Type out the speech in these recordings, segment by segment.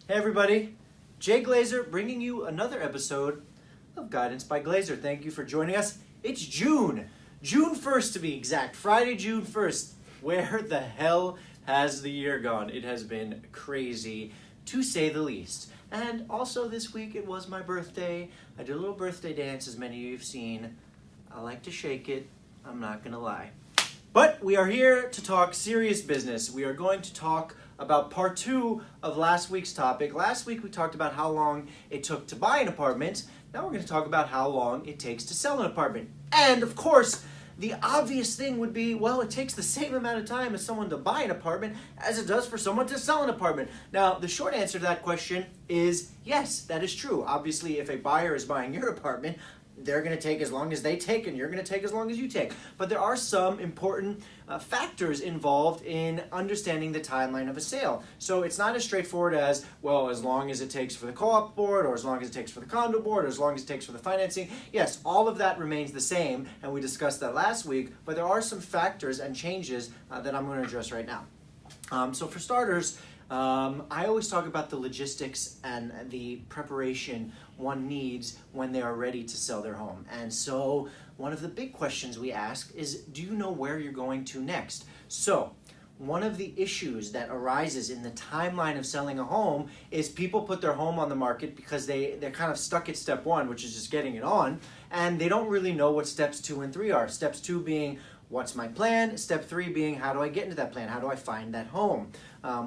Hey everybody, Jay Glazer bringing you another episode of Guidance by Glazer. Thank you for joining us. It's June 1st to be exact, Friday, June 1st. Where the hell has the year gone? It has been crazy, to say the least. And also this week it was my birthday. I did a little birthday dance, as many of you have seen. I like to shake it, I'm not gonna lie. But we are here to talk serious business. We are going to talk about part 2 of last week's topic. Last week we talked about how long it took to buy an apartment. Now we're going to talk about how long it takes to sell an apartment. And of course, the obvious thing would be, well, it takes the same amount of time as someone to buy an apartment as it does for someone to sell an apartment. Now, the short answer to that question is yes, that is true. Obviously, if a buyer is buying your apartment, they're going to take as long as they take, and you're going to take as long as you take. But there are some important factors involved in understanding the timeline of a sale. So it's not as straightforward as, well, as long as it takes for the co-op board, or as long as it takes for the condo board, or as long as it takes for the financing. Yes, all of that remains the same, and we discussed that last week, but there are some factors and changes that I'm going to address right now. So for starters, I always talk about the logistics and the preparation one needs when they are ready to sell their home. And so one of the big questions we ask is, do you know where you're going to next? So one of the issues that arises in the timeline of selling a home is people put their home on the market because they're kind of stuck at step 1, which is just getting it on, and they don't really know what steps 2 and 3 are. Steps 2 being, what's my plan? Step 3 being, how do I get into that plan? How do I find that home?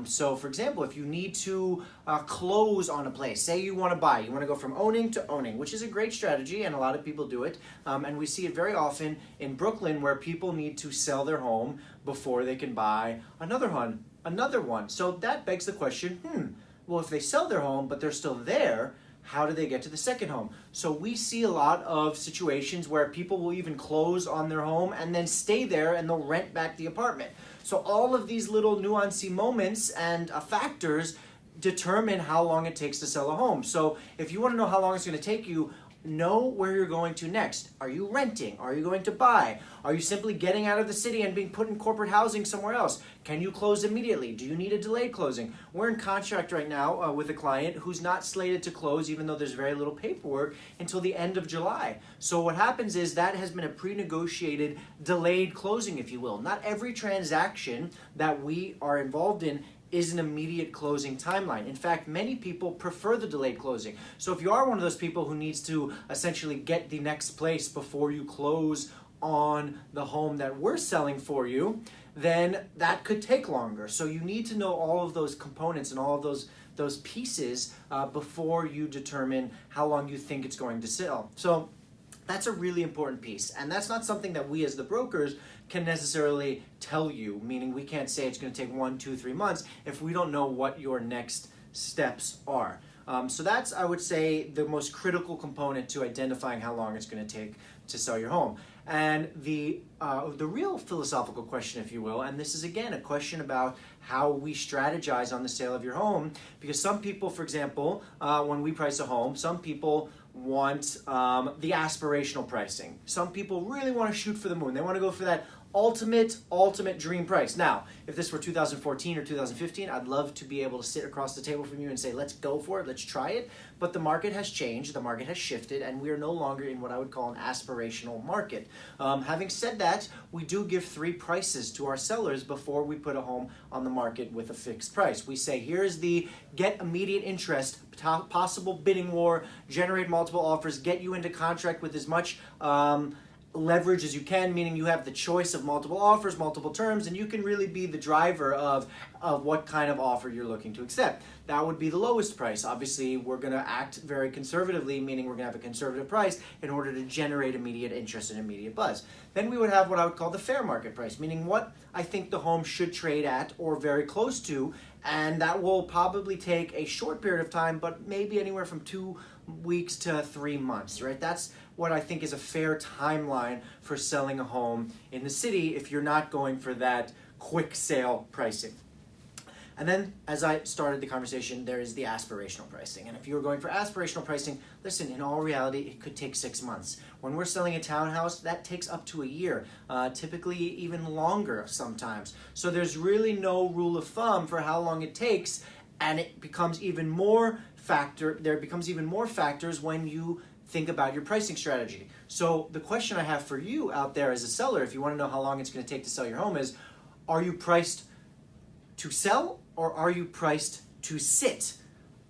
So for example, if you need to close on a place, say you want to buy, you want to go from owning to owning, which is a great strategy and a lot of people do it. And we see it very often in Brooklyn where people need to sell their home before they can buy another one. So that begs the question, well, if they sell their home but they're still there, how do they get to the second home? So we see a lot of situations where people will even close on their home and then stay there and they'll rent back the apartment. So all of these little nuancey moments and factors determine how long it takes to sell a home. So if you want to know how long it's going to take you, know where you're going to next. Are you renting? Are you going to buy? Are you simply getting out of the city and being put in corporate housing somewhere else? Can you close immediately? Do you need a delayed closing? We're in contract right now with a client who's not slated to close, even though there's very little paperwork, until the end of July. So what happens is that has been a pre-negotiated delayed closing, if you will. Not every transaction that we are involved in is an immediate closing timeline. In fact, many people prefer the delayed closing. So if you are one of those people who needs to essentially get the next place before you close on the home that we're selling for you, then that could take longer. So you need to know all of those components and all of those pieces before you determine how long you think it's going to sell. So that's a really important piece. And that's not something that we as the brokers can necessarily tell you, meaning we can't say it's going to take 1, 2, 3 months if we don't know what your next steps are. So that's, I would say, the most critical component to identifying how long it's going to take to sell your home. And the real philosophical question, if you will, and this is again a question about how we strategize on the sale of your home, because some people, for example, when we price a home, some people want the aspirational pricing. Some people really want to shoot for the moon. They want to go for that ultimate dream price. Now, if this were 2014 or 2015, I'd love to be able to sit across the table from you and say, let's go for it, let's try it. But the market has changed, the market has shifted, and we are no longer in what I would call an aspirational market. Having said that, we do give 3 prices to our sellers before we put a home on the market with a fixed price. We say, here's the get immediate interest, possible bidding war, generate multiple offers, get you into contract with as much leverage as you can, meaning you have the choice of multiple offers, multiple terms, and you can really be the driver of what kind of offer you're looking to accept. That would be the lowest price. Obviously, we're going to act very conservatively, meaning we're going to have a conservative price in order to generate immediate interest and immediate buzz. Then we would have what I would call the fair market price, meaning what I think the home should trade at or very close to, and that will probably take a short period of time, but maybe anywhere from 2 weeks to 3 months, right? That's what I think is a fair timeline for selling a home in the city if you're not going for that quick sale pricing. And then, as I started the conversation, there is the aspirational pricing. And if you were going for aspirational pricing, listen, in all reality, it could take 6 months. When we're selling a townhouse, that takes up to a year, typically even longer sometimes. So there's really no rule of thumb for how long it takes. And it becomes even more factors when you think about your pricing strategy. So the question I have for you out there as a seller, if you want to know how long it's going to take to sell your home, is are you priced to sell or are you priced to sit?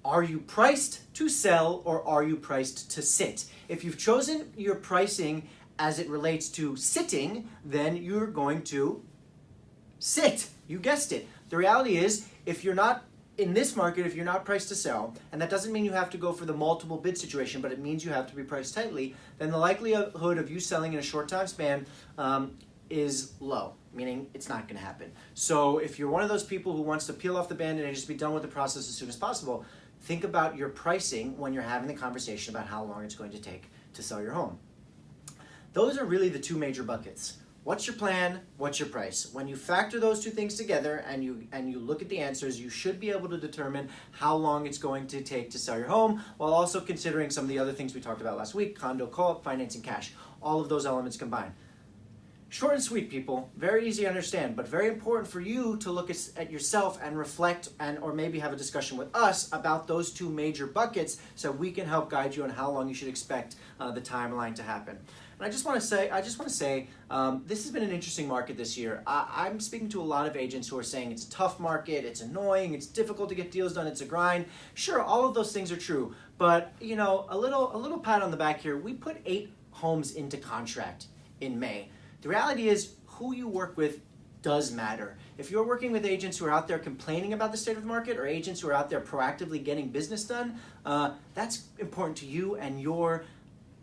Are you priced to sell or are you priced to sit? If you've chosen your pricing as it relates to sitting, then you're going to sit. You guessed it. The reality is, if you're not in this market, if you're not priced to sell, and that doesn't mean you have to go for the multiple bid situation, but it means you have to be priced tightly, then the likelihood of you selling in a short time span is low, meaning it's not going to happen. So if you're one of those people who wants to peel off the Band-Aid and just be done with the process as soon as possible, think about your pricing when you're having the conversation about how long it's going to take to sell your home. Those are really the two major buckets. What's your plan? What's your price? When you factor those two things together and you look at the answers, you should be able to determine how long it's going to take to sell your home, while also considering some of the other things we talked about last week: condo, co-op, financing, cash, all of those elements combined. Short and sweet, people. Very easy to understand, but very important for you to look at yourself and reflect or maybe have a discussion with us about those two major buckets so we can help guide you on how long you should expect the timeline to happen. And I just want to say, this has been an interesting market this year. I'm speaking to a lot of agents who are saying it's a tough market, it's annoying, it's difficult to get deals done, it's a grind. Sure, all of those things are true, but a little pat on the back here. We put 8 homes into contract in May. The reality is, who you work with does matter. If you're working with agents who are out there complaining about the state of the market, or agents who are out there proactively getting business done, that's important to you and your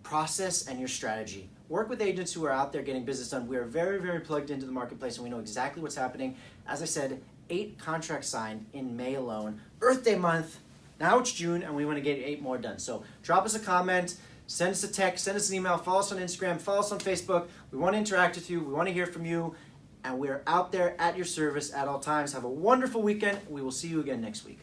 process and your strategy. Work with agents who are out there getting business done. We are very, very plugged into the marketplace and we know exactly what's happening. As I said, 8 contracts signed in May alone. Earth Day month, now it's June, and we want to get 8 more done. So drop us a comment, send us a text, send us an email, follow us on Instagram, follow us on Facebook. We want to interact with you. We want to hear from you. And we're out there at your service at all times. Have a wonderful weekend. We will see you again next week.